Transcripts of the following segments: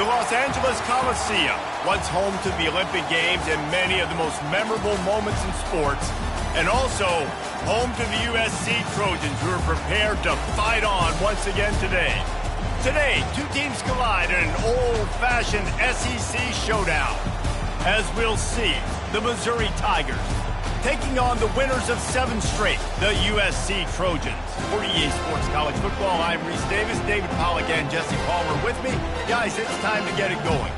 The Los Angeles Coliseum, once home to the Olympic Games and many of the most memorable moments in sports, and also home to the USC Trojans, who are prepared to fight on once again today. Today, two teams collide in an old-fashioned SEC showdown. As we'll see, the Missouri Tigers taking on the winners of 7 straight, the USC Trojans. For EA Sports College Football, I'm Reese Davis, David Pollack, and Jesse Palmer with me. Guys, it's time to get it going.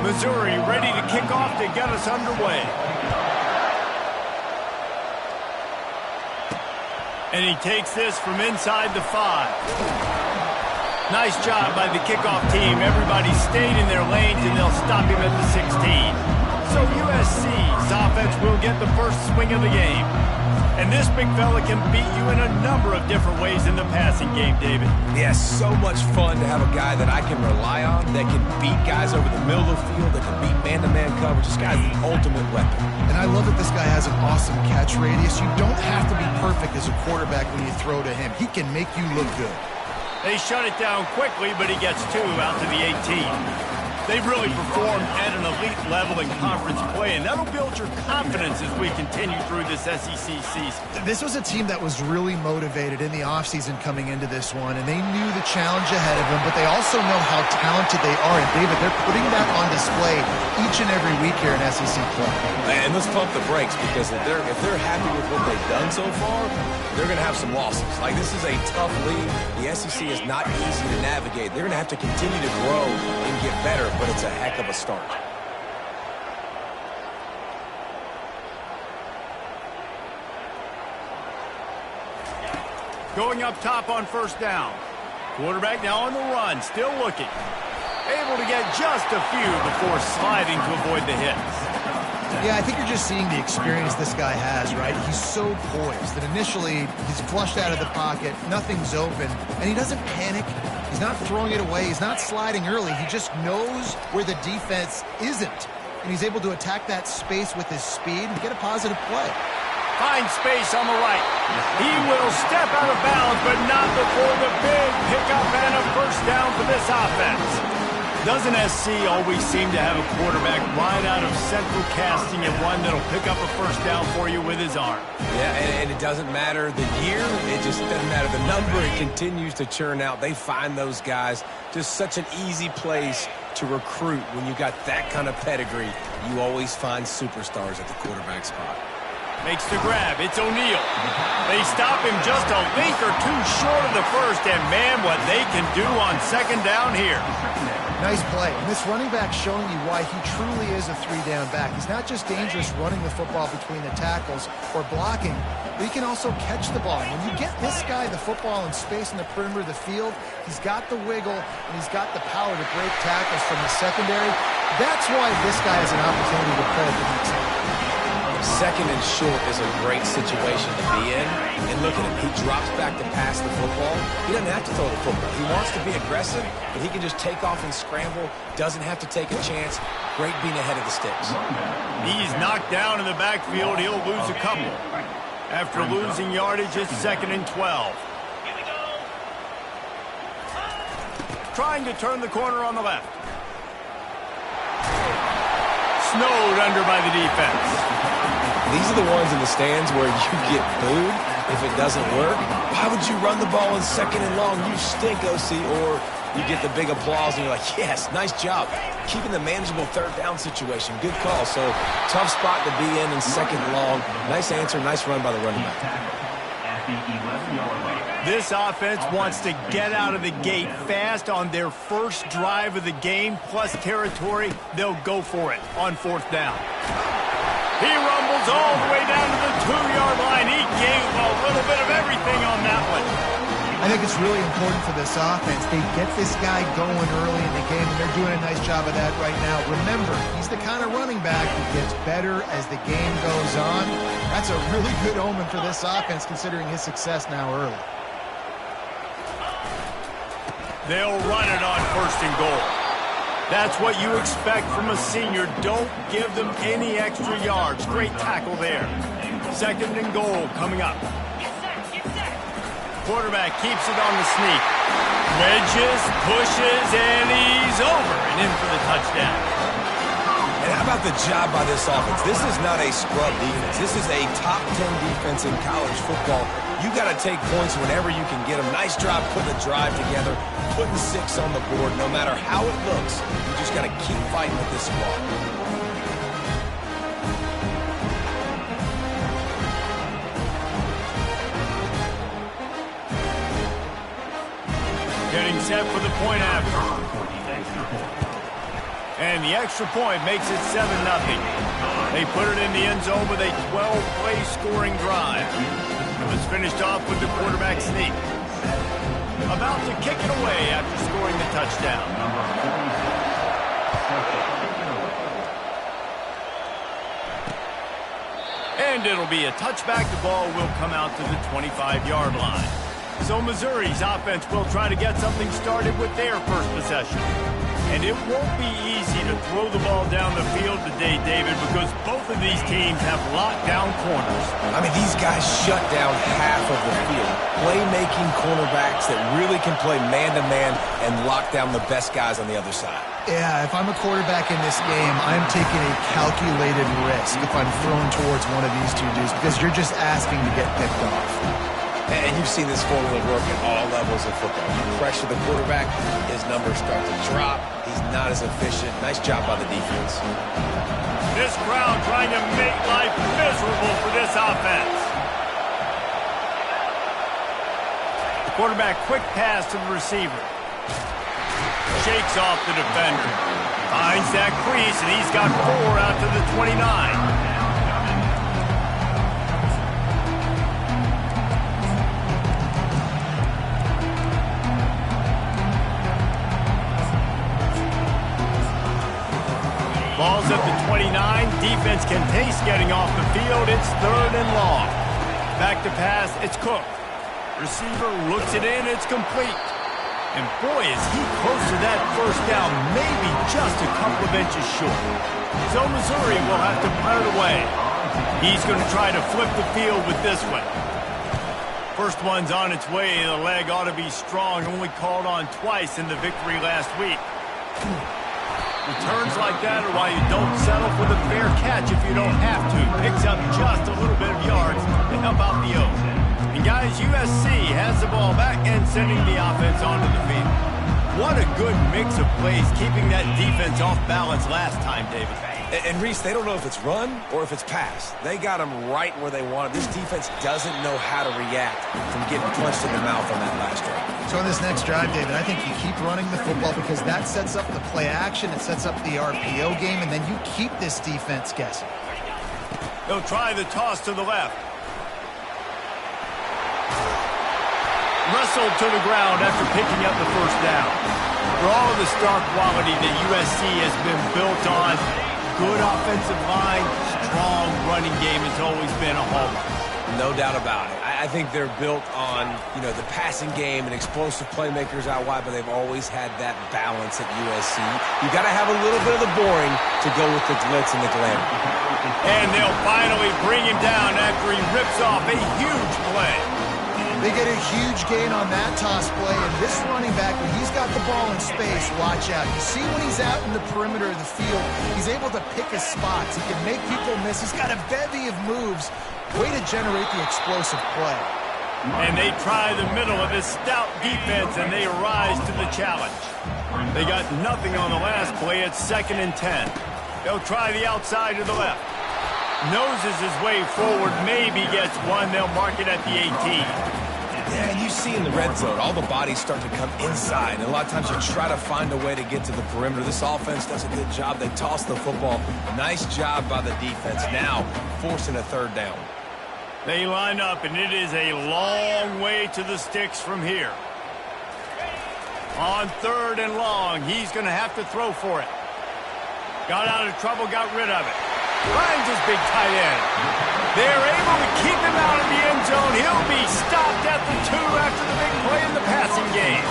Missouri ready to kick off to get us underway. And he takes this from inside the 5. Nice job by the kickoff team. Everybody stayed in their lanes, and they'll stop him at the 16. So USC's offense will get the first swing of the game. And this big fella can beat you in a number of different ways in the passing game, David. Yeah, so much fun to have a guy that I can rely on, that can beat guys over the middle of the field, that can beat man-to-man coverage. This guy's the ultimate weapon. And I love that this guy has an awesome catch radius. You don't have to be perfect as a quarterback when you throw to him. He can make you look good. They shut it down quickly, but he gets 2 out to the 18. They've really performed at an elite level in conference play, and that'll build your confidence as we continue through this SEC season. This was a team that was really motivated in the offseason coming into this one, and they knew the challenge ahead of them, but they also know how talented they are. And, David, they're putting that on display each and every week here in SEC play. And let's pump the brakes, because if they're happy with what they've done so far, they're going to have some losses. Like, this is a tough league. The SEC is not easy to navigate. They're going to have to continue to grow and get better, but it's a heck of a start. Going up top on first down. Quarterback now on the run, still looking. Able to get just a few before sliding to avoid the hits. Yeah, I think you're just seeing the experience this guy has, right? He's so poised that initially he's flushed out of the pocket, nothing's open, and he doesn't panic. He's not throwing it away. He's not sliding early. He just knows where the defense isn't, and he's able to attack that space with his speed and get a positive play. Finds space on the right. He will step out of bounds, but not before the big pickup and a first down for this offense. Doesn't SC always seem to have a quarterback right out of central casting and one that'll pick up a first down for you with his arm? Yeah, and it doesn't matter the year. It just doesn't matter the number. It continues to churn out. They find those guys just such an easy place to recruit. When you got that kind of pedigree, you always find superstars at the quarterback spot. Makes the grab. It's O'Neal. They stop him just a length or two short of the first, and man, what they can do on second down here. Nice play. And this running back showing you why he truly is a 3-down back. He's not just dangerous running the football between the tackles or blocking, but he can also catch the ball. When you get this guy the football in space in the perimeter of the field, he's got the wiggle and he's got the power to break tackles from the secondary. That's why this guy has an opportunity to play at the next level. Second and short is a great situation to be in. And look at him. He drops back to pass the football. He doesn't have to throw the football. He wants to be aggressive, but he can just take off and scramble. Doesn't have to take a chance. Great being ahead of the sticks. He's knocked down in the backfield. He'll lose a couple. After losing yardage, it's 2nd and 12. Trying to turn the corner on the left. Snowed under by the defense. These are the ones in the stands where you get booed if it doesn't work. Why would you run the ball in 2nd and long? You stink, OC. Or you get the big applause and you're like, yes, nice job. Keeping the manageable 3rd down situation. Good call. So tough spot to be in 2nd and long. Nice answer, nice run by the running back. This offense wants to get out of the gate fast on their first drive of the game, plus territory. They'll go for it on 4th down. He rumbles all the way down to the 2-yard line. He gave a little bit of everything on that one. I think it's really important for this offense. They get this guy going early in the game, and they're doing a nice job of that right now. Remember, he's the kind of running back who gets better as the game goes on. That's a really good omen for this offense, considering his success now early. They'll run it on 1st and goal. That's what you expect from a senior. Don't give them any extra yards. Great tackle there. 2nd and goal coming up. Quarterback keeps it on the sneak. Wedges, pushes, and he's over and in for the touchdown. And how about the job by this offense? This is not a scrub defense. This is a top 10 defense in college football. You got to take points whenever you can get them. Nice job putting the drive together, putting 6 on the board. No matter how it looks, you just got to keep fighting with this squad. Getting set for the point after. And the extra point makes it 7-0. They put it in the end zone with a 12-play scoring drive. It was finished off with the quarterback sneak. About to kick it away after scoring the touchdown. And it'll be a touchback. The ball will come out to the 25-yard line. So Missouri's offense will try to get something started with their first possession. And it won't be easy to throw the ball down the field today, David, because both of these teams have lockdown corners. I mean, these guys shut down half of the field. Playmaking cornerbacks that really can play man-to-man and lock down the best guys on the other side. Yeah, if I'm a quarterback in this game, I'm taking a calculated risk if I'm thrown towards one of these two dudes, because you're just asking to get picked off. And you've seen this formula work at all levels of football. You pressure the quarterback, his numbers start to drop. He's not as efficient. Nice job by the defense. This crowd trying to make life miserable for this offense. Quarterback quick pass to the receiver. Shakes off the defender. Finds that crease, and he's got 4 out to the 29. Ball's at the 29. Defense can taste getting off the field. It's 3rd and long. Back to pass. It's Cook. Receiver looks it in. It's complete. And boy, is he close to that first down. Maybe just a couple of inches short. So Missouri will have to punt it away. He's going to try to flip the field with this one. First one's on its way. The leg ought to be strong. Only called on twice in the victory last week. Returns like that are why you don't settle for the fair catch if you don't have to. Picks up just a little bit of yards to help out the O's. And guys, USC has the ball back and sending the offense onto the field. What a good mix of plays, keeping that defense off balance last time, David. And Reese, they don't know if it's run or if it's pass. They got them right where they want it. This defense doesn't know how to react from getting punched in the mouth on that last drive. So on this next drive, David, I think you keep running the football because that sets up the play action, it sets up the RPO game, and then you keep this defense guessing. They'll try the toss to the left. Wrestled to the ground after picking up the first down. For all of the star quality that USC has been built on, good offensive line, strong running game has always been a hallmark. No doubt about it. I think they're built on, the passing game and explosive playmakers out wide, but they've always had that balance at USC. You got to have a little bit of the boring to go with the glitz and the glamour. And they'll finally bring him down after he rips off a huge play. They get a huge gain on that toss play, and this running back, when he's got the ball in space, watch out. You see when he's out in the perimeter of the field, he's able to pick his spots. He can make people miss. He's got a bevy of moves. Way to generate the explosive play. And they try the middle of this stout defense, and they rise to the challenge. They got nothing on the last play. It's 2nd and 10. They'll try the outside to the left. Noses his way forward, maybe gets one. They'll mark it at the 18. Yeah, and you see in the red zone, all the bodies start to come inside. And a lot of times you try to find a way to get to the perimeter. This offense does a good job. They toss the football. Nice job by the defense. Now forcing a 3rd down. They line up, and it is a long way to the sticks from here. On 3rd and long, he's going to have to throw for it. Got out of trouble, got rid of it. Finds his big tight end. They're able to keep him out of the end zone. He'll be stopped at the 2 after the big play in the passing game.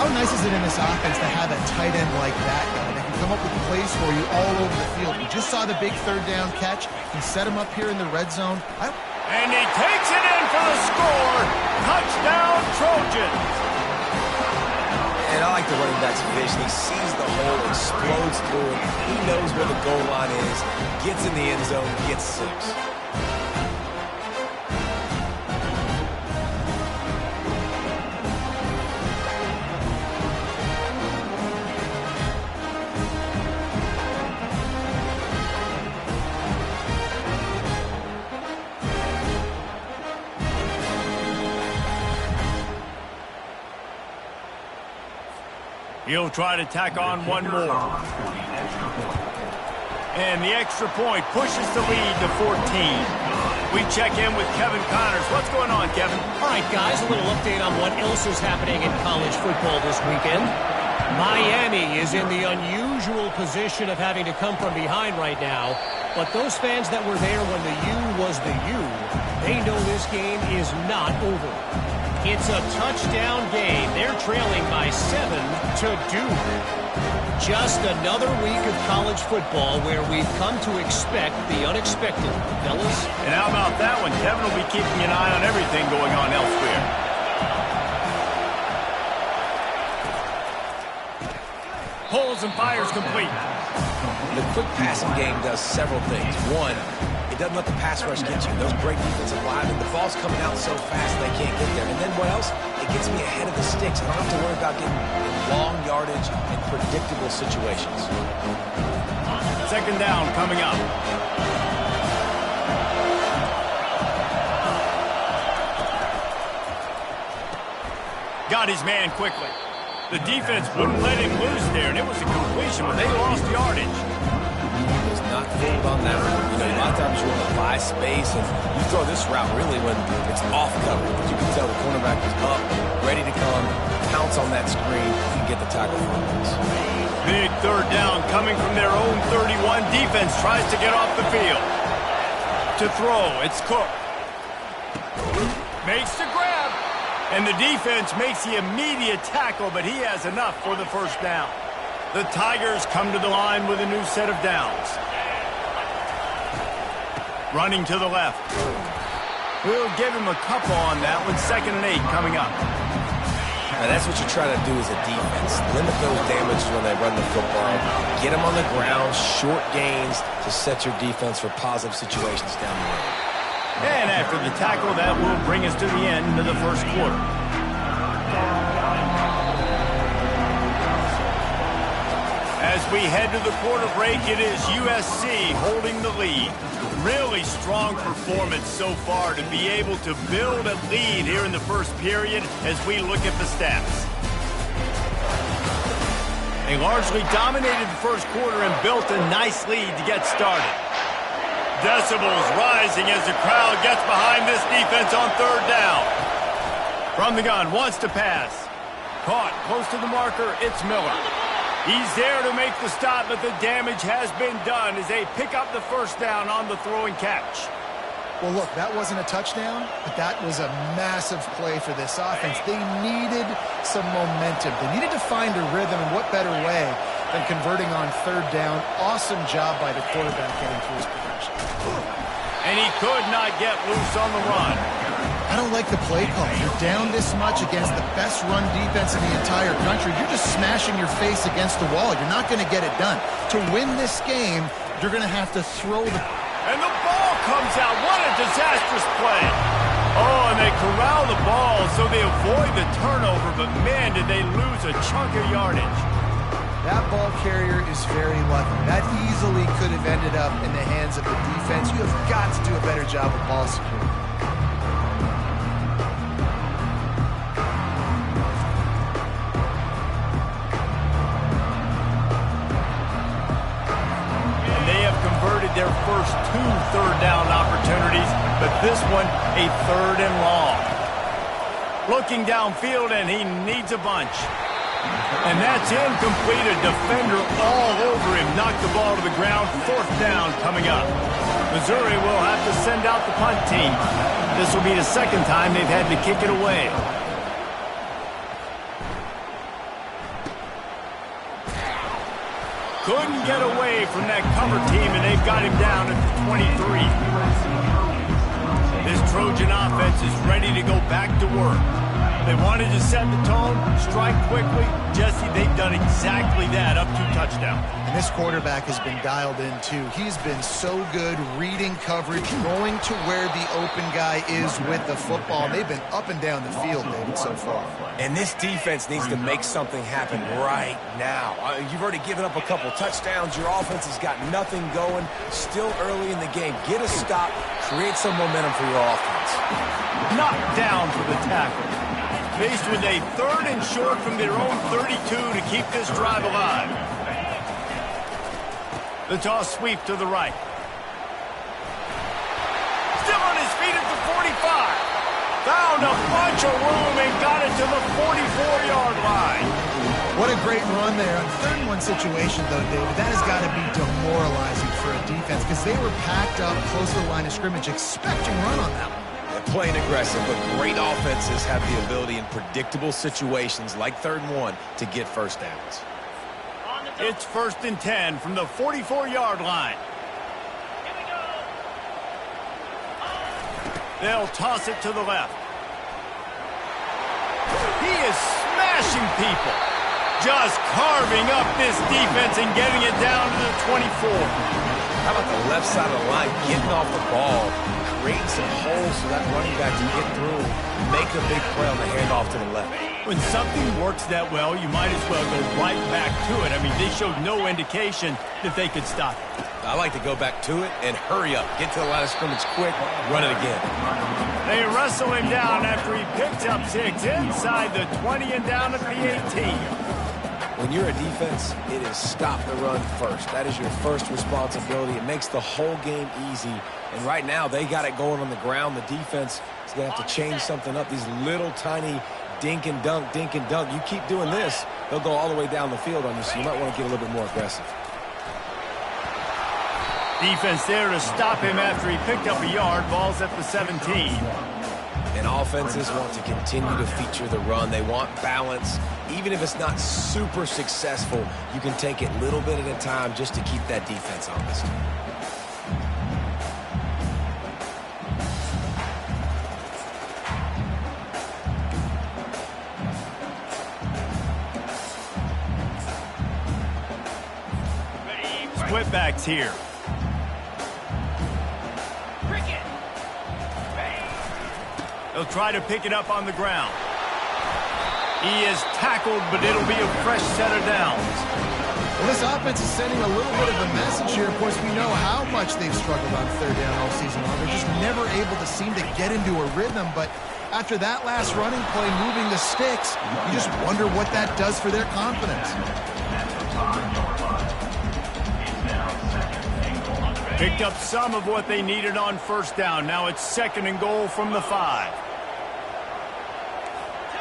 How nice is it in this offense to have a tight end like that guy that can come up with plays for you all over the field? We just saw the big 3rd down catch. He set him up here in the red zone. And he takes it in for the score. Touchdown, Trojans. And I like the running back's vision. He sees the hole, explodes through it. He knows where the goal line is, gets in the end zone, gets 6. He'll try to tack on one more. And the extra point pushes the lead to 14. We check in with Kevin Connors. What's going on, Kevin? All right, guys, a little update on what else is happening in college football this weekend. Miami is in the unusual position of having to come from behind right now. But those fans that were there when the U was the U, they know this game is not over. It's a touchdown game. They're trailing by 7-2. Just another week of college football where we've come to expect the unexpected, fellas. And how about that one? Kevin will be keeping an eye on everything going on elsewhere. Pulls and fires complete. The quick passing game does several things. One, it doesn't let the pass rush get you. Those great defensive linemen, the ball's coming out so fast they can't get there. And then what else? It gets me ahead of the sticks. I don't have to worry about getting in long yardage and predictable situations. 2nd down coming up. Got his man quickly. The defense wouldn't let him loose there, and it was a completion, but they lost yardage. Was not fooled on that one. You know, a lot of times you want to buy space, and you throw this route really when it's off coverage. You can tell the cornerback is up, ready to come, pounce on that screen, and get the tackle for this. Big 3rd down coming from their own 31. Defense tries to get off the field. To throw, it's Cook. Makes the grab. And the defense makes the immediate tackle, but he has enough for the 1st down. The Tigers come to the line with a new set of downs. Running to the left. We'll give him a couple on that one. 2nd and 8 coming up. Now that's what you try to do as a defense. Limit those damages when they run the football. Get them on the ground, short gains to set your defense for positive situations down the road. And after the tackle, that will bring us to the end of the 1st quarter. As we head to the quarter break, it is USC holding the lead. Really strong performance so far to be able to build a lead here in the 1st period as we look at the stats. They largely dominated the 1st quarter and built a nice lead to get started. Decibels rising as the crowd gets behind this defense on 3rd down. From the gun, wants to pass. Caught close to the marker, it's Miller. He's there to make the stop, but the damage has been done as they pick up the 1st down on the throwing catch. Well, look, that wasn't a touchdown, but that was a massive play for this offense. They needed some momentum. They needed to find a rhythm, and what better way than converting on 3rd down. Awesome job by the quarterback getting through his progression. And he could not get loose on the run. I don't like the play call. You're down this much against the best run defense in the entire country. You're just smashing your face against the wall. You're not going to get it done. To win this game, you're going to have to throw the... And the ball comes out. What a disastrous play. Oh, and they corral the ball so they avoid the turnover, but man, did they lose a chunk of yardage. That ball carrier is very lucky. That easily could have ended up in the hands of the defense. You have got to do a better job of ball security. And they have converted their first 2 third-down opportunities, but this one a 3rd and long. Looking downfield, and he needs a bunch. And that's incomplete. A defender all over him. Knocked the ball to the ground. 4th down coming up. Missouri will have to send out the punt team. This will be the 2nd time they've had to kick it away. Couldn't get away from that cover team, and they've got him down at the 23. This Trojan offense is ready to go back to work. They wanted to set the tone, strike quickly. Jesse, they've done exactly that, up 2 touchdowns. And this quarterback has been dialed in, too. He's been so good reading coverage, going to where the open guy is with the football. And they've been up and down the field, David, so far. And this defense needs to make something happen right now. You've already given up a couple touchdowns. Your offense has got nothing going. Still early in the game. Get a stop. Create some momentum for your offense. Knocked down for the tackle. Faced with a 3rd and short from their own 32 to keep this drive alive. The toss sweep to the right. Still on his feet at the 45. Found a bunch of room and got it to the 44-yard line. What a great run there. On 3rd and 1 situation, though, David, that has got to be demoralizing for a defense because they were packed up close to the line of scrimmage, expecting run on that one. Playing aggressive, but great offenses have the ability in predictable situations like 3rd and 1 to get 1st downs. It's 1st and 10 from the 44-yard line. They'll toss it to the left. He is smashing people. Just carving up this defense and getting it down to the 24. How about the left side of the line getting off the ball, creating some holes so that running back can get through, make a big play on the handoff to the left. When something works that well, you might as well go right back to it. I mean, they showed no indication that they could stop it. I like to go back to it and hurry up. Get to the line of scrimmage quick, run it again. They wrestle him down after he picks up 6 inside the 20 and down at the 18. When you're a defense, it is stop the run first. That is your first responsibility. It makes the whole game easy. And right now, they got it going on the ground. The defense is going to have to change something up. These little tiny dink and dunk, dink and dunk. You keep doing this, they'll go all the way down the field on you, so you might want to get a little bit more aggressive. Defense there to stop him after he picked up a yard. Ball's at the 17. And offenses want to continue to feature the run. They want balance. Even if it's not super successful, you can take it little bit at a time just to keep that defense honest. Split backs here. They'll try to pick it up on the ground. He is tackled, but it'll be a fresh set of downs. Well, this offense is sending a little bit of a message here. Of course, we know how much they've struggled on 3rd down all season long. They're just never able to seem to get into a rhythm. But after that last running play, moving the sticks, you just wonder what that does for their confidence. Picked up some of what they needed on 1st down. Now it's 2nd and goal from the 5.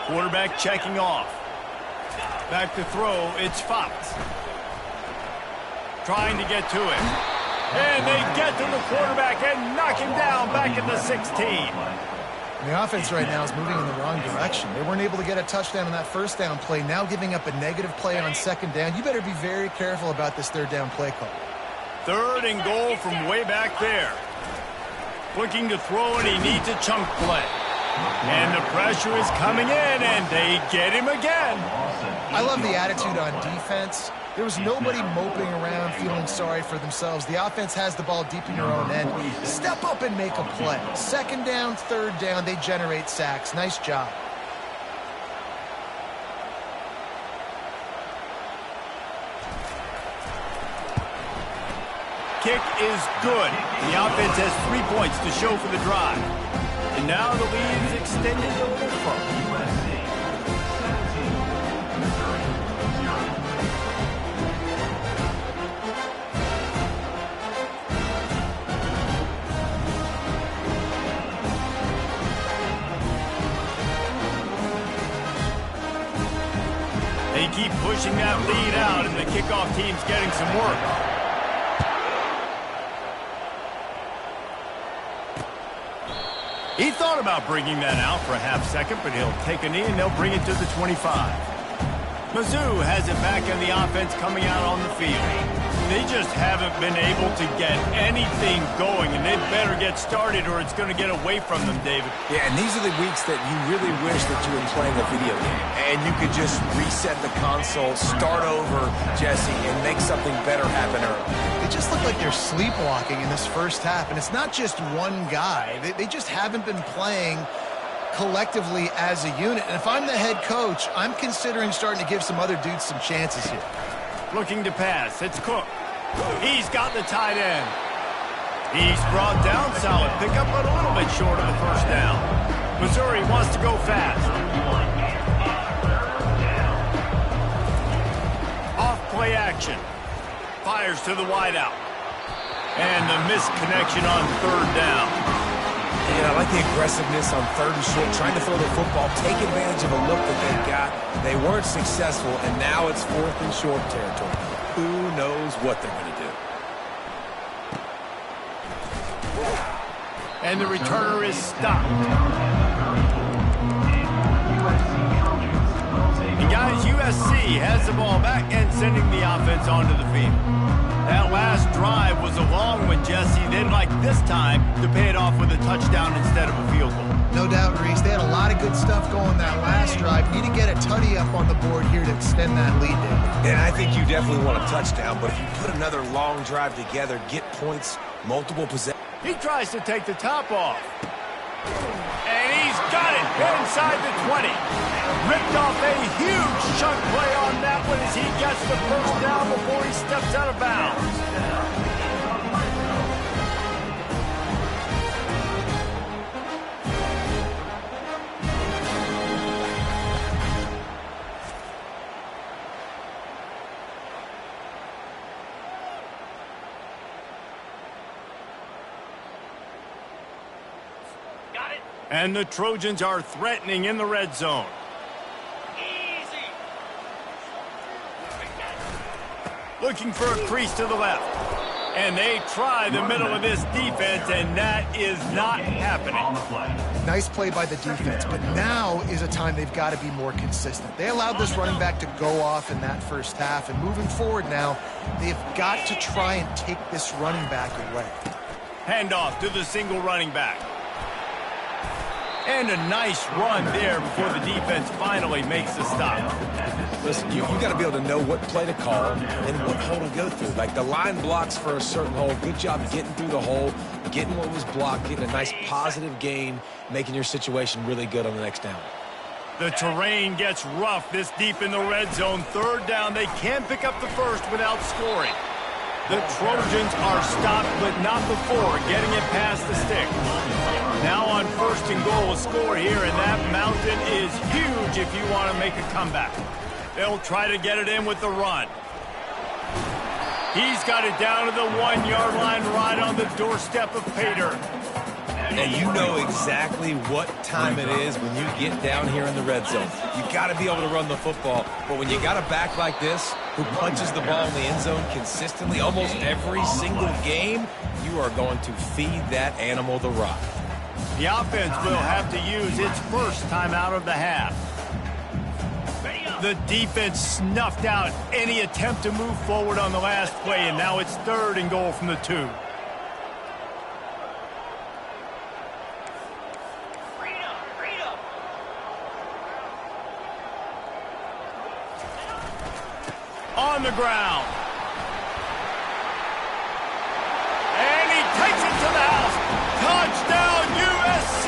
Quarterback checking off. Back to throw, it's Fox. Trying to get to him. And they get to the quarterback and knock him down back at the 16. The offense right now is moving in the wrong direction. They weren't able to get a touchdown on that 1st down play. Now giving up a negative play on 2nd down. You better be very careful about this 3rd down play call. 3rd and goal from way back there. Looking to throw, and he needs a chunk play. And the pressure is coming in, and they get him again. I love the attitude on defense. There was nobody moping around feeling sorry for themselves. The offense has the ball deep in your own end. Step up and make a play. 2nd down, 3rd down, they generate sacks. Nice job. Kick is good. The offense has 3 points to show for the drive. And now the lead is extended a little further. pushing that lead out, and the kickoff team's getting some work. He thought about bringing that out for a half second, but he'll take a knee and they'll bring it to the 25. Mizzou has it back in the offense coming out on the field. They just haven't been able to get anything going, and they better get started or it's going to get away from them, David. Yeah, and these are the weeks that you really wish that you were playing a video game, and you could just reset the console, start over, Jesse, and make something better happen early. They just look like they're sleepwalking in this first half, and it's not just one guy. They just haven't been playing collectively as a unit. And if I'm the head coach, I'm considering starting to give some other dudes some chances here. Looking to pass. It's Cook. He's got the tight end. He's brought down. Solid pickup, but a little bit short of the first down. Missouri wants to go fast. Off play action. Fires to the wideout. And the missed connection on third down. Yeah, I like the aggressiveness on third and short, trying to throw the football, take advantage of a look that they got. They weren't successful, and now it's fourth and short territory. Who knows what they're going to do? And the returner is stopped. And guys, USC has the ball back and sending the offense onto the field. That last drive was a long one, Jesse. They'd like this time to pay it off with a touchdown instead of a field goal. No doubt, Reese. They had a lot of good stuff going that last drive. Need to get a tutty up on the board here to extend that lead, David. And I think you definitely want a touchdown, but if you put another long drive together, get points, multiple possessions. He tries to take the top off. And he's got it inside the 20. Ripped off a huge chunk play on that one as he gets the first down before he steps out of bounds. And the Trojans are threatening in the red zone. Easy. Looking for a crease to the left. And they try the middle of this defense, and that is not happening. Nice play by the defense, but now is a time they've got to be more consistent. They allowed this running back to go off in that first half, and moving forward now, they've got to try and take this running back away. Handoff to the single running back. And a nice run there before the defense finally makes the stop. Listen, you got to be able to know what play to call and what hole to go through. Like the line blocks for a certain hole. Good job getting through the hole, getting what was blocked, getting a nice positive gain, making your situation really good on the next down. The terrain gets rough this deep in the red zone. Third down, they can't pick up the first without scoring. The Trojans are stopped, but not before getting it past the stick. Now on first and goal, a score here, and that mountain is huge if you want to make a comeback. They'll try to get it in with the run. He's got it down to the 1-yard line right on the doorstep of Pater. And you know exactly what time it is when you get down here in the red zone. You got to be able to run the football, but when you got a back like this who punches the ball in the end zone consistently almost every single game, you are going to feed that animal the rock. The offense will have to use its first time out of the half. The defense snuffed out any attempt to move forward on the last play, and now it's third and goal from the 2. On the ground. And he takes it to the house. Touchdown, USC.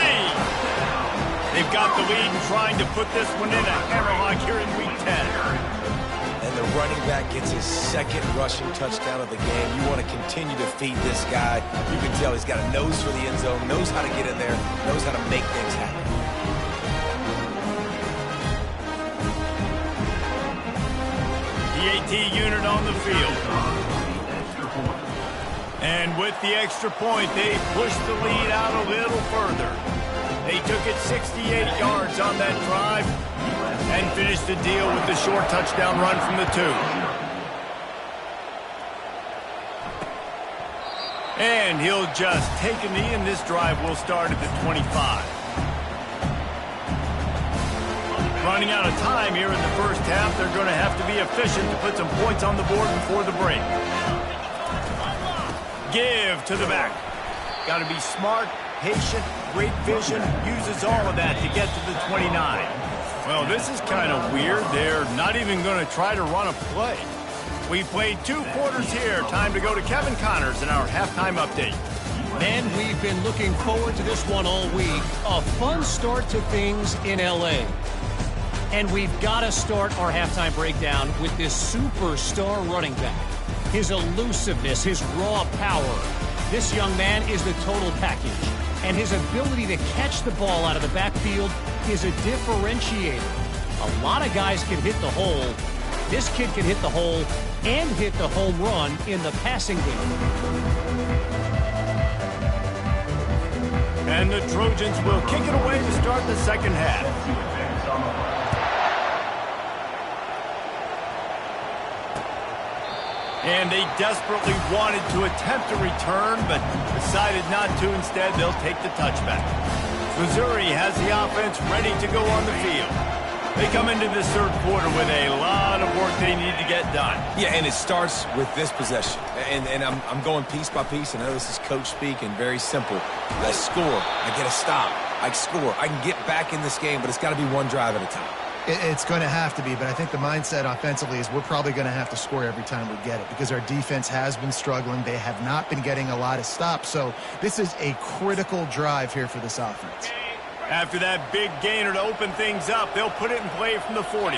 They've got the lead and trying to put this one in a hammerlock here in week 10. And the running back gets his second rushing touchdown of the game. You want to continue to feed this guy. You can tell he's got a nose for the end zone, knows how to get in there, knows how to make things happen. The AT unit on the field. And with the extra point, they pushed the lead out a little further. They took it 68 yards on that drive. And finish the deal with the short touchdown run from the 2. And he'll just take a knee, and this drive will start at the 25. Running out of time here in the first half. They're going to have to be efficient to put some points on the board before the break. Give to the back. Got to be smart, patient, great vision. Uses all of that to get to the 29. Well, this is kind of weird. They're not even going to try to run a play. We played 2 quarters here. Time to go to Kevin Connors in our halftime update. Man, we've been looking forward to this one all week. A fun start to things in L.A. And we've got to start our halftime breakdown with this superstar running back. His elusiveness, his raw power. This young man is the total package. And his ability to catch the ball out of the backfield is a differentiator. A lot of guys can hit the hole. This kid can hit the hole and hit the home run in the passing game. And the Trojans will kick it away to start the second half. And they desperately wanted to attempt a return, but decided not to. Instead, they'll take the touchback. Missouri has the offense ready to go on the field. They come into this third quarter with a lot of work they need to get done. Yeah, and it starts with this possession. And I'm going piece by piece. I know this is coach speak and very simple. I score. I get a stop. I score. I can get back in this game, but it's got to be one drive at a time. It's going to have to be, but I think the mindset offensively is we're probably going to have to score every time we get it because our defense has been struggling. They have not been getting a lot of stops, so this is a critical drive here for this offense. After that big gainer to open things up, they'll put it in play from the 40.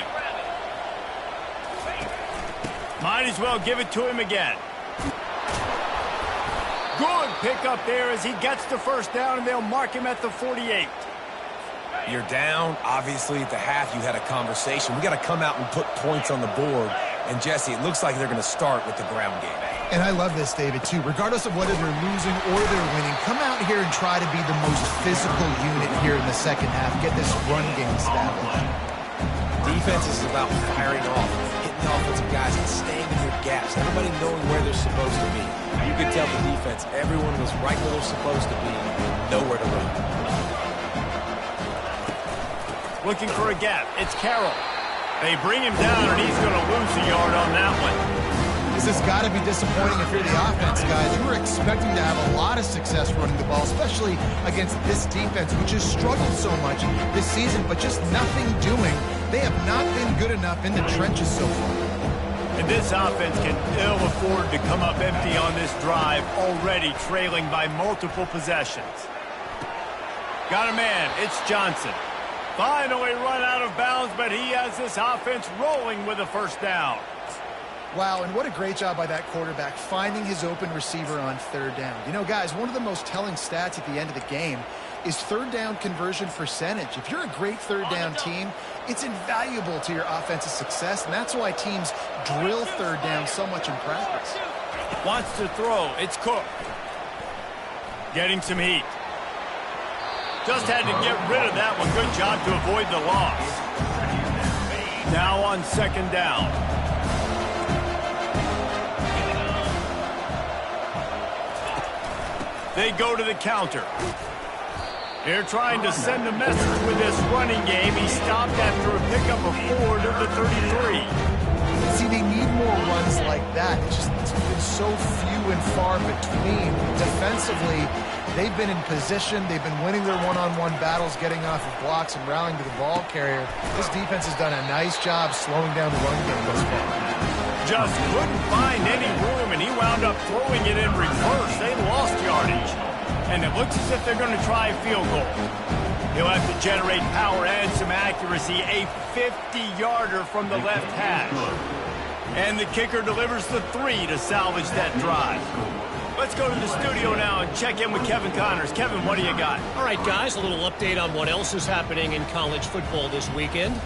Might as well give it to him again. Good pickup there as he gets the first down, and they'll mark him at the 48. You're down. Obviously, at the half, you had a conversation. We got to come out and put points on the board. And, Jesse, it looks like they're going to start with the ground game. And I love this, David, too. Regardless of whether they're losing or they're winning, come out here and try to be the most physical unit here in the second half. Get this run game established. Defense is about firing off, hitting the offensive guys, and staying in their gaps. Everybody knowing where they're supposed to be. You could tell the defense, everyone was right where they're supposed to be, nowhere to run. Looking for a gap. It's Carroll. They bring him down, and he's going to lose a yard on that one. This has got to be disappointing if you're the offense, guys. You were expecting to have a lot of success running the ball, especially against this defense, which has struggled so much this season, but just nothing doing. They have not been good enough in the trenches so far. And this offense can ill afford to come up empty on this drive, already trailing by multiple possessions. Got a man. It's Johnson. Finally run out of bounds, but he has this offense rolling with a first down. Wow, and what a great job by that quarterback, finding his open receiver on third down. You know, guys, one of the most telling stats at the end of the game is third down conversion percentage. If you're a great third down team, it's invaluable to your offensive success, and that's why teams drill third down so much in practice. Wants to throw. It's Cook. Getting some heat. Just had to get rid of that one. Good job to avoid the loss. Now on second down. They go to the counter. They're trying to send a message with this running game. He stopped after a pickup of 4 to the 33. See, they need more runs like that. It's been so few and far between. Defensively, they've been in position. They've been winning their one-on-one battles, getting off of blocks and rallying to the ball carrier. This defense has done a nice job slowing down the run game thus far. Just couldn't find any room, and he wound up throwing it in reverse. They lost yardage, and it looks as if they're going to try a field goal. He'll have to generate power and some accuracy, a 50-yarder from the left hash. And the kicker delivers the 3 to salvage that drive. Let's go to the studio now and check in with Kevin Connors. Kevin, what do you got? All right, guys, a little update on what else is happening in college football this weekend.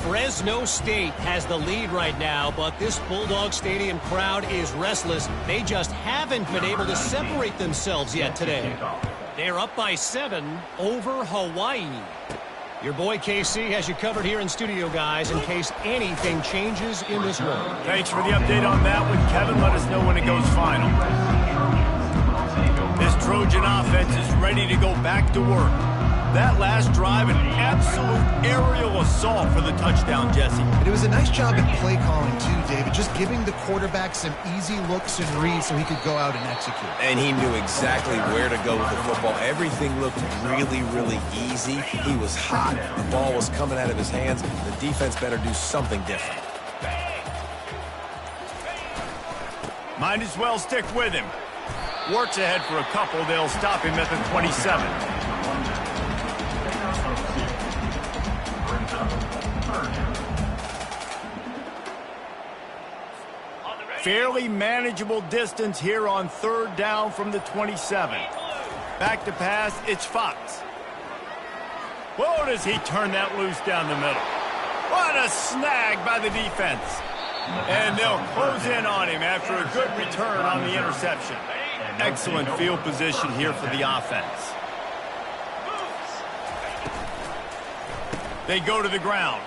Fresno State has the lead right now, but this Bulldog Stadium crowd is restless. They just haven't been able to separate themselves yet today. They're up by 7 over Hawaii. Your boy KC has you covered here in studio, guys, in case anything changes in this one. Thanks for the update on that one, Kevin. Let us know when it goes final. This Trojan offense is ready to go back to work. That last drive, an absolute aerial assault for the touchdown, Jesse. And it was a nice job at play calling, too, David, just giving the quarterback some easy looks and reads so he could go out and execute. And he knew exactly where to go with the football. Everything looked really, really easy. He was hot. The ball was coming out of his hands. The defense better do something different. Might as well stick with him. Works ahead for a couple. They'll stop him at the 27. Fairly manageable distance here on 3rd down from the 27. Back to pass, it's Fox. Whoa, does he turn that loose down the middle. What a snag by the defense. And they'll close in on him after a good return on the interception. Excellent field position here for the offense. They go to the ground.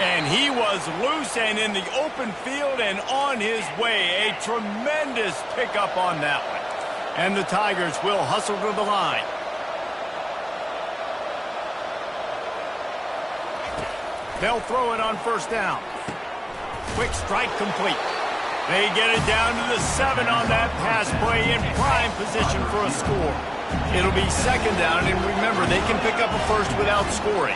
And he was loose and in the open field and on his way. A tremendous pickup on that one. And the Tigers will hustle to the line. They'll throw it on 1st down. Quick strike complete. They get it down to the 7 on that pass play in prime position for a score. It'll be 2nd down, and remember, they can pick up a first without scoring.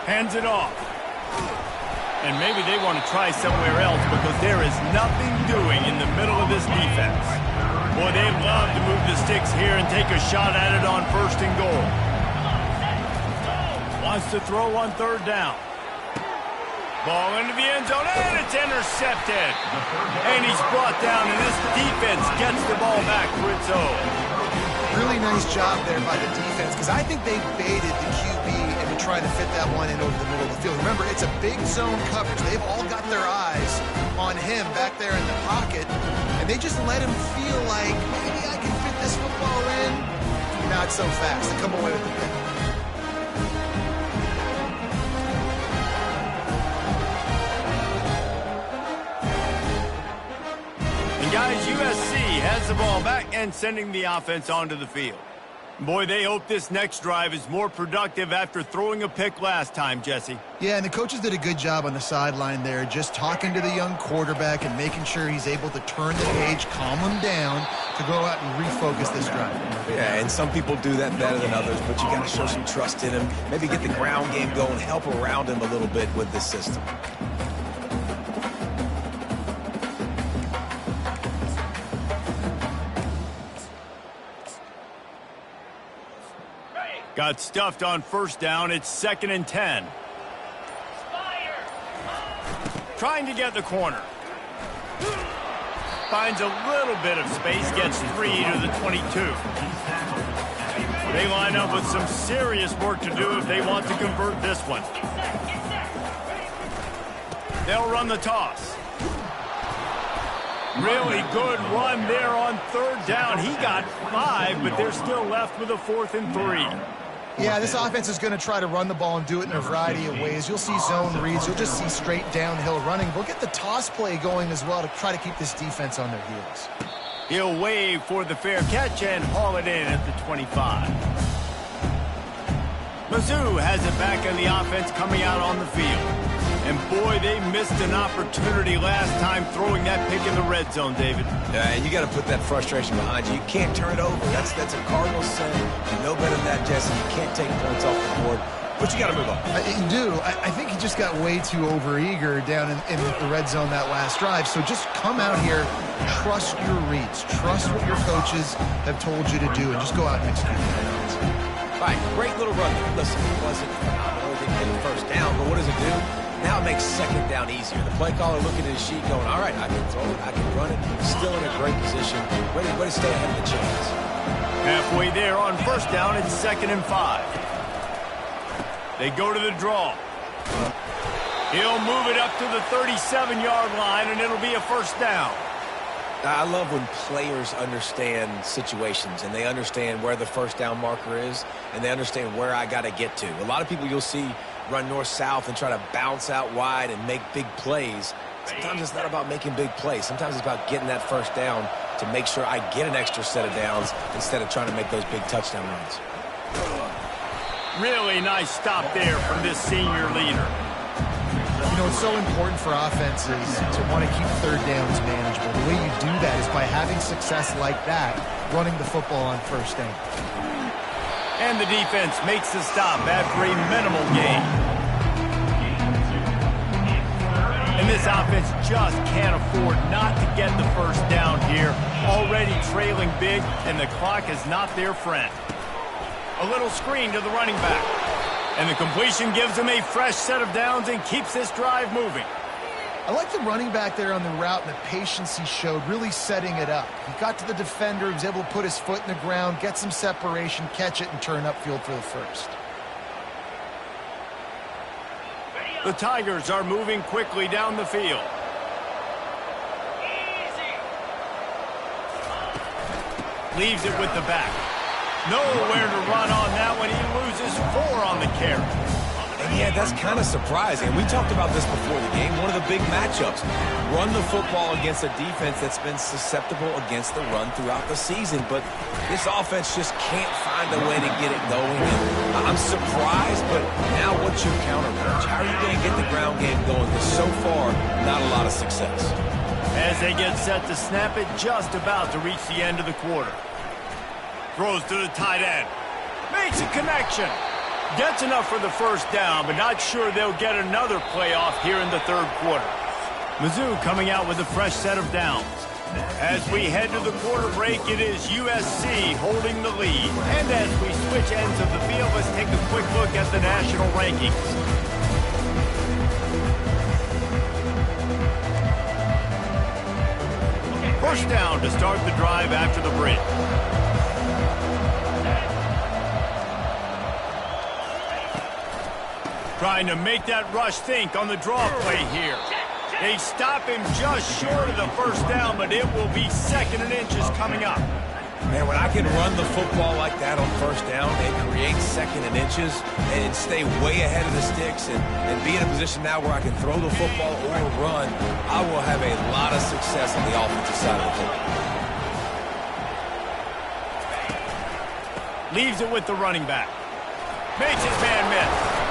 Hands it off. And maybe they want to try somewhere else because there is nothing doing in the middle of this defense. Boy, they love to move the sticks here and take a shot at it on 1st and goal. Wants to throw on 3rd down. Ball into the end zone, and it's intercepted. And he's brought down, and this defense gets the ball back for its own. Really nice job there by the defense, because I think they baited the QB into trying to fit that one in over the middle of the field. Remember, it's a big zone coverage. They've all got their eyes on him back there in the pocket, and they just let him feel like, maybe I can fit this football in. Not so fast. They come away with the pick. Guys, USC has the ball back and sending the offense onto the field. Boy, they hope this next drive is more productive after throwing a pick last time, Jesse. Yeah, and the coaches did a good job on the sideline there, just talking to the young quarterback and making sure he's able to turn the page, calm him down to go out and refocus this drive. Yeah, and some people do that better than others, but you got to show some trust in him. Maybe get the ground game going, help around him a little bit with this system. Got stuffed on 1st down. It's 2nd and 10. Trying to get the corner. Finds a little bit of space. Gets 3 to the 22. They line up with some serious work to do if they want to convert this one. They'll run the toss. Really good run there on 3rd down. He got 5, but they're still left with a 4th and 3. Yeah, this offense is going to try to run the ball and do it in a variety of ways. You'll see zone reads. You'll just see straight downhill running. We'll get the toss play going as well to try to keep this defense on their heels. He'll wave for the fair catch and haul it in at the 25. Mizzou has it back in the offense coming out on the field. And boy, they missed an opportunity last time throwing that pick in the red zone, David. Yeah, and you got to put that frustration behind you. You can't turn it over. That's a Cardinal sin. You know better than that, Jesse. You can't take points off the board. But you got to move on. You do. I think he just got way too overeager down in the red zone that last drive. So just come out here, trust your reads, trust what your coaches have told you to do, and just go out and execute that. All right, great little run. Listen, it wasn't phenomenal. They didn't get the 1st down, but what does it do? Now it makes 2nd down easier. The play caller looking at his sheet going, all right, I can throw it, I can run it. Still in a great position. Ready to stay ahead of the chains. Halfway there on 1st down, it's 2nd and 5. They go to the draw. He'll move it up to the 37-yard line, and it'll be a 1st down. I love when players understand situations and they understand where the first down marker is and they understand where I got to get to. A lot of people you'll see run north-south and try to bounce out wide and make big plays. Sometimes it's not about making big plays. Sometimes it's about getting that first down to make sure I get an extra set of downs instead of trying to make those big touchdown runs. Really nice stop there from this senior leader. You know, it's so important for offenses to want to keep third downs manageable. The way you do that is by having success like that, running the football on first down. And the defense makes the stop after a minimal gain. And this offense just can't afford not to get the first down here. Already trailing big, and the clock is not their friend. A little screen to the running back. And the completion gives him a fresh set of downs and keeps this drive moving. I like the running back there on the route and the patience he showed, really setting it up. He got to the defender, he was able to put his foot in the ground, get some separation, catch it, and turn upfield for the first. The Tigers are moving quickly down the field. Leaves it with the back. Nowhere to run on that one. He loses 4 on the carry. And yeah, that's kind of surprising. We talked about this before the game. One of the big matchups. Run the football against a defense that's been susceptible against the run throughout the season. But this offense just can't find a way to get it going. And I'm surprised, but now what's your counterpunch? How are you going to get the ground game going? Because so far, not a lot of success. As they get set to snap it, just about to reach the end of the quarter. Throws to the tight end. Makes a connection. Gets enough for the first down, but not sure they'll get another playoff here in the third quarter. Mizzou coming out with a fresh set of downs. As we head to the quarter break, it is USC holding the lead. And as we switch ends of the field, let's take a quick look at the national rankings. First down to start the drive after the break. Trying to make that rush think on the draw play here. They stop him just short of the first down, but it will be 2nd and inches coming up. Man, when I can run the football like that on first down and create 2nd and inches and stay way ahead of the sticks and be in a position now where I can throw the football or run, I will have a lot of success on the offensive side of the football. Leaves it with the running back. Makes his man miss.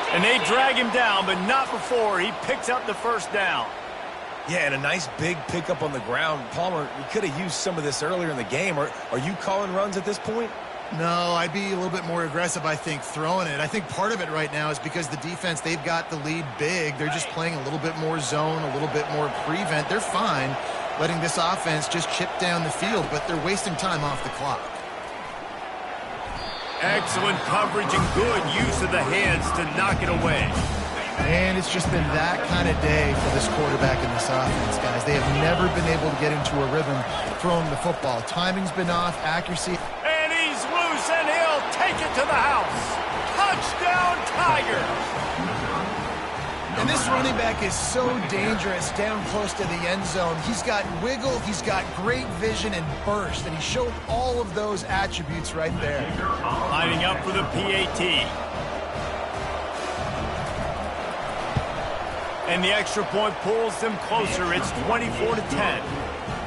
And they drag him down, but not before he picks up the first down. Yeah, and a nice big pickup on the ground. Palmer, we could have used some of this earlier in the game. Are you calling runs at this point? No, I'd be a little bit more aggressive, I think, throwing it. I think part of it right now is because the defense, they've got the lead big. They're just playing a little bit more zone, a little bit more prevent. They're fine letting this offense just chip down the field, but they're wasting time off the clock. Excellent coverage and good use of the hands to knock it away. And it's just been that kind of day for this quarterback in this offense, guys. They have never been able to get into a rhythm throwing the football. Timing's been off, accuracy. And he's loose, and he'll take it to the house. Touchdown, Tigers! And this running back is so dangerous down close to the end zone. He's got wiggle, he's got great vision and burst, and he showed all of those attributes right there. Lining up for the PAT. And the extra point pulls them closer. It's 24-10.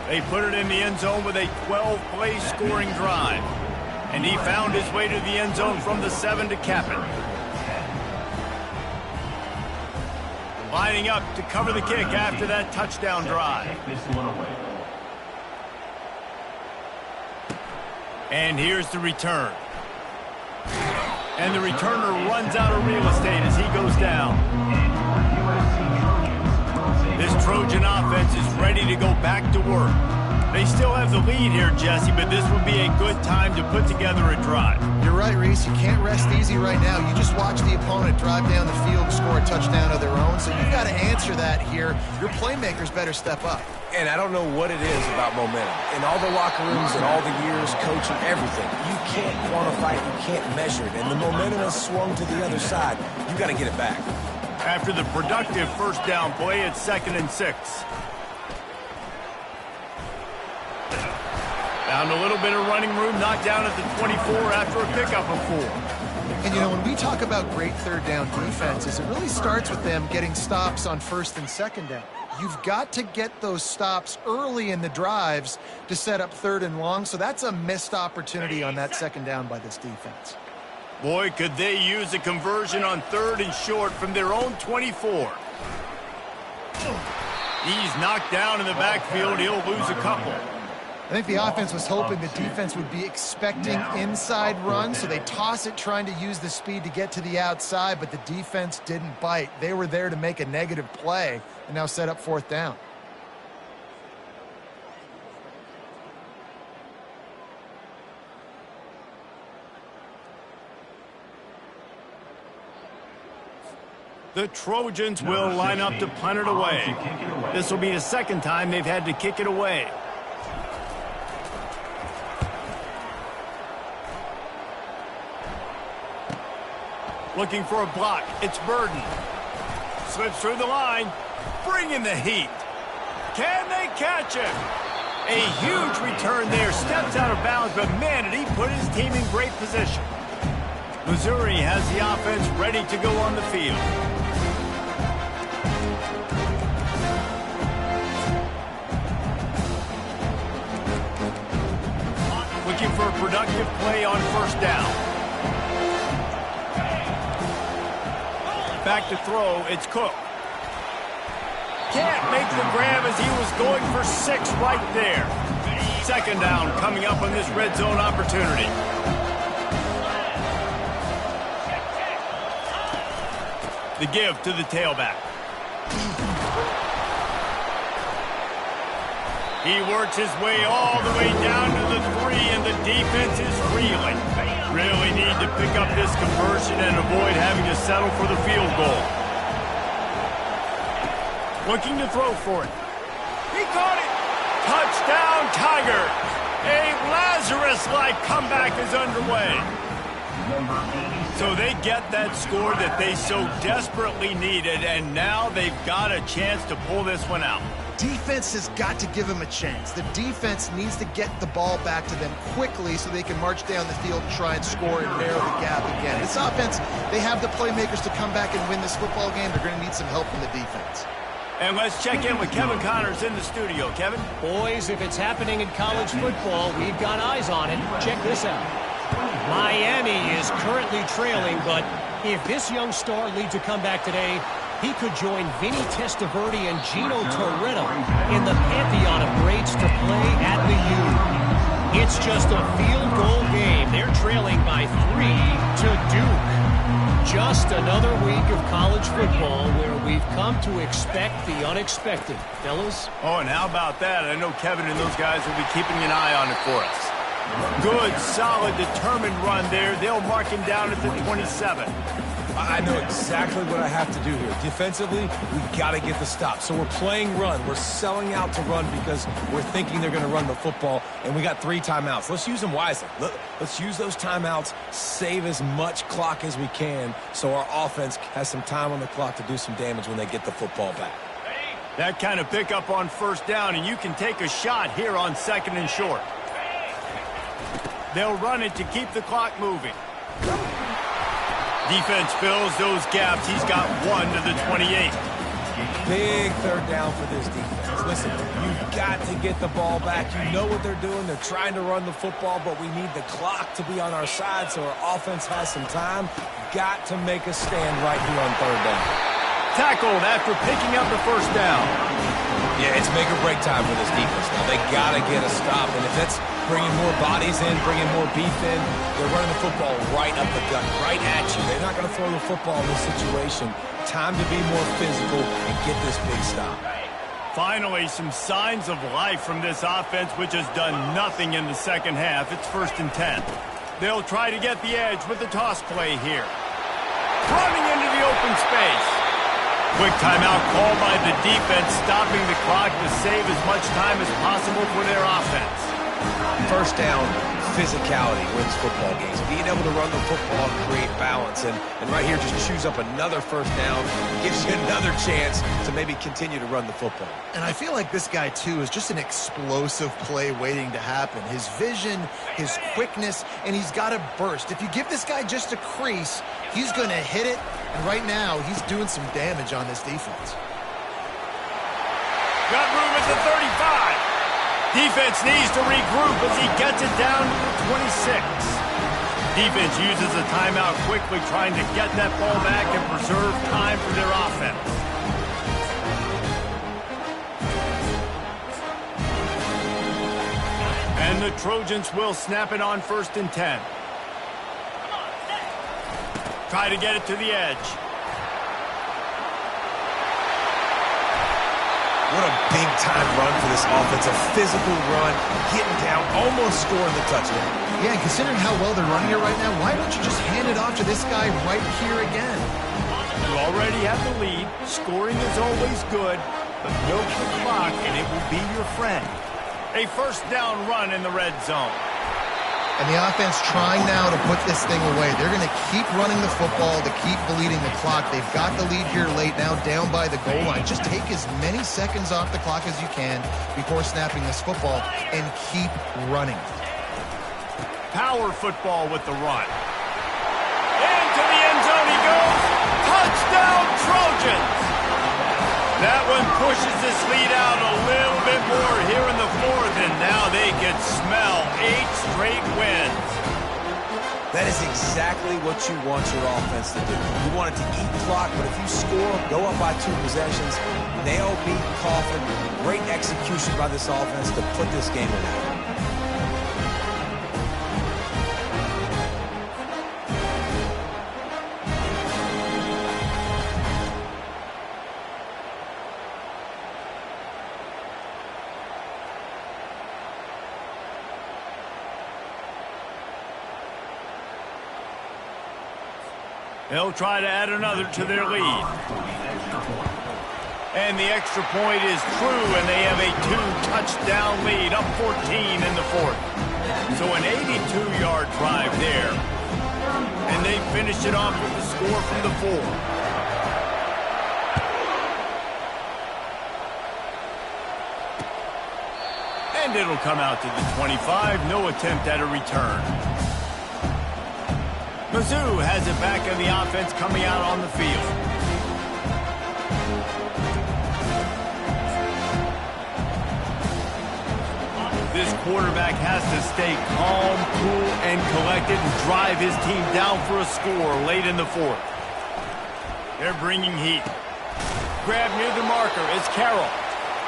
They put it in the end zone with a 12-play scoring drive. And he found his way to the end zone from the 7 to cap it. Lining up to cover the kick after that touchdown drive. And here's the return. And the returner runs out of real estate as he goes down. This Trojan offense is ready to go back to work. They still have the lead here, Jesse, but this would be a good time to put together a drive. You're right, Reese. You can't rest easy right now. You just watch the opponent drive down the field and score a touchdown of their own, so you've got to answer that here. Your playmakers better step up. And I don't know what it is about momentum. In all the locker rooms and all the years coaching everything, you can't quantify it, you can't measure it. And the momentum has swung to the other side. You got to get it back. After the productive first down play, it's 2nd and 6. Found a little bit of running room, knocked down at the 24 after a pickup of 4. And, you know, when we talk about great third down defenses, it really starts with them getting stops on first and second down. You've got to get those stops early in the drives to set up third and long, so that's a missed opportunity on that second down by this defense. Boy, could they use a conversion on third and short from their own 24. He's knocked down in the backfield. He'll lose a couple. I think the offense was hoping the defense would be expecting inside runs, so they toss it trying to use the speed to get to the outside, but the defense didn't bite. They were there to make a negative play and now set up fourth down. The Trojans will line up to punt it away. This will be the second time they've had to kick it away. Looking for a block. It's Burden. Slips through the line. Bringing the heat. Can they catch him? A huge return there. Steps out of bounds, but man, did he put his team in great position. Missouri has the offense ready to go on the field. Looking for a productive play on first down. Back to throw, it's Cook. Can't make the grab as he was going for 6 right there. Second down coming up on this red zone opportunity. The give to the tailback. He works his way all the way down to the 3, and the defense is reeling. Really need to pick up this conversion and avoid having to settle for the field goal. Looking to throw for it. He caught it. Touchdown, Tigers. A Lazarus-like comeback is underway. So they get that score that they so desperately needed, and now they've got a chance to pull this one out. Defense has got to give them a chance. The defense needs to get the ball back to them quickly so they can march down the field and try and score and narrow the gap again. This offense, they have the playmakers to come back and win this football game. They're going to need some help from the defense. And let's check in with Kevin Connors in the studio. Kevin? Boys, if it's happening in college football, we've got eyes on it. Check this out. Miami is currently trailing, but if this young star leads a comeback today, he could join Vinny Testaverde and Gino Toretto in the pantheon of greats to play at the U. It's just a field goal game. They're trailing by 3 to Duke. Just another week of college football where we've come to expect the unexpected. Fellas? Oh, and how about that? I know Kevin and those guys will be keeping an eye on it for us. Good, solid, determined run there. They'll mark him down at the 27. I know exactly what I have to do here. Defensively, we've got to get the stop. So we're playing run. We're selling out to run because we're thinking they're going to run the football, and we got 3 timeouts. Let's use them wisely. Let's use those timeouts, save as much clock as we can so our offense has some time on the clock to do some damage when they get the football back. That kind of pickup on first down, and you can take a shot here on second and short. They'll run it to keep the clock moving. Defense fills those gaps. He's got 1 to the 28. Big third down for this defense. Listen, you've got to get the ball back. You know what they're doing. They're trying to run the football, but we need the clock to be on our side so our offense has some time. Got to make a stand right here on third down. Tackled after picking up the first down. Yeah, it's make or break time for this defense. Now, they got to get a stop, and if that's bringing more bodies in, bringing more beef in, they're running the football right up the gut, right at you. They're not going to throw the football in this situation. Time to be more physical and get this big stop. Finally, some signs of life from this offense, which has done nothing in the second half. It's 1st and 10. They'll try to get the edge with the toss play here. Running into the open space. Quick timeout called by the defense, stopping the clock to save as much time as possible for their offense. First down, physicality wins football games. Being able to run the football, create balance, and right here just chews up another first down, gives you another chance to maybe continue to run the football. And I feel like this guy, too, is just an explosive play waiting to happen. His vision, his quickness, and he's got a burst. If you give this guy just a crease, he's going to hit it, and right now he's doing some damage on this defense. Got room at the 35. Defense needs to regroup as he gets it down to the 26. Defense uses a timeout quickly, trying to get that ball back and preserve time for their offense. And the Trojans will snap it on 1st and 10. Try to get it to the edge. What a big-time run for this offense. A physical run, getting down, almost scoring the touchdown. Yeah, and considering how well they're running it right now, why don't you just hand it off to this guy right here again? You already have the lead. Scoring is always good, but milk the clock and it will be your friend. A first down run in the red zone. And the offense trying now to put this thing away. They're going to keep running the football to keep bleeding the clock. They've got the lead here late, now down by the goal line. Just take as many seconds off the clock as you can before snapping this football and keep running. Power football with the run. Into the end zone he goes. Touchdown Trojans! That one pushes this lead out a little bit more here in the 4th, and now they can smell 8 straight wins. That is exactly what you want your offense to do. You want it to eat clock, but if you score, go up by 2 possessions, nail, beat, coffin, great execution by this offense to put this game away. They'll try to add another to their lead. And the extra point is true, and they have a 2-touchdown lead, up 14 in the 4th. So an 82-yard drive there. And they finish it off with the score from the 4. And it'll come out to the 25. No attempt at a return. Mizzou has it back in the offense coming out on the field. This quarterback has to stay calm, cool, and collected and drive his team down for a score late in the 4th. They're bringing heat. Grab near the marker is Carroll.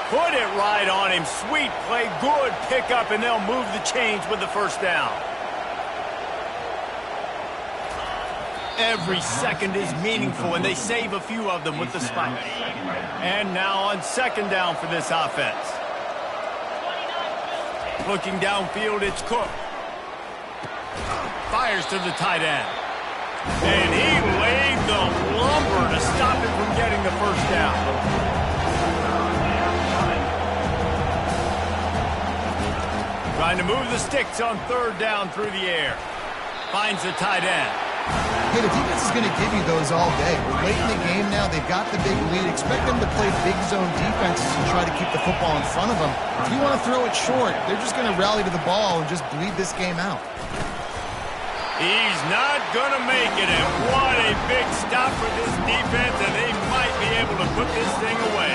Put it right on him. Sweet play, good pickup, and they'll move the chains with the first down. Every second is meaningful, and they save a few of them with the spike. And now on 2nd down for this offense. Looking downfield, it's Cook. Fires to the tight end. And he laid the lumber to stop him from getting the first down. Trying to move the sticks on 3rd down through the air. Finds the tight end. Hey, the defense is going to give you those all day. We're late in the game now. They've got the big lead. Expect them to play big zone defenses and try to keep the football in front of them. If you want to throw it short, they're just going to rally to the ball and just bleed this game out. He's not going to make it, and what a big stop for this defense, and they might be able to put this thing away.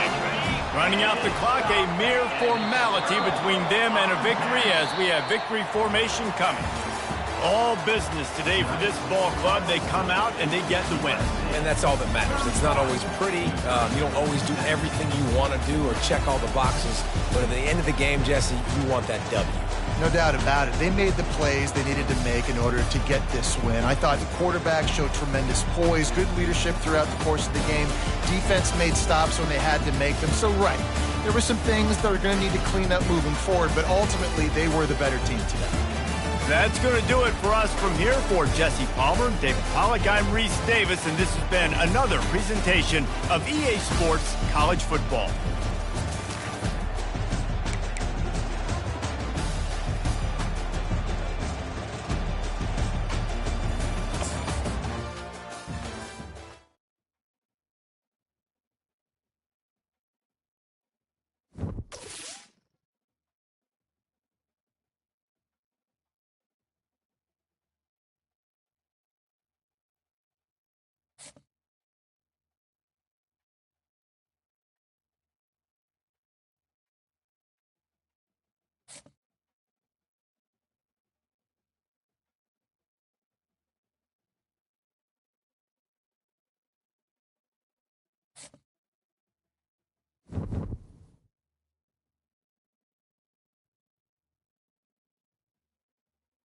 Running out the clock, a mere formality between them and a victory as we have victory formation coming. All business today for this ball club. They come out and they get the win. And that's all that matters. It's not always pretty. You don't always do everything you want to do or check all the boxes. But at the end of the game, Jesse, you want that W. No doubt about it. They made the plays they needed to make in order to get this win. I thought the quarterback showed tremendous poise, good leadership throughout the course of the game. Defense made stops when they had to make them. So, right, there were some things that are going to need to clean up moving forward, but ultimately they were the better team today. That's going to do it for us from here. For Jesse Palmer, David Pollack, I'm Reese Davis, and this has been another presentation of EA Sports College Football.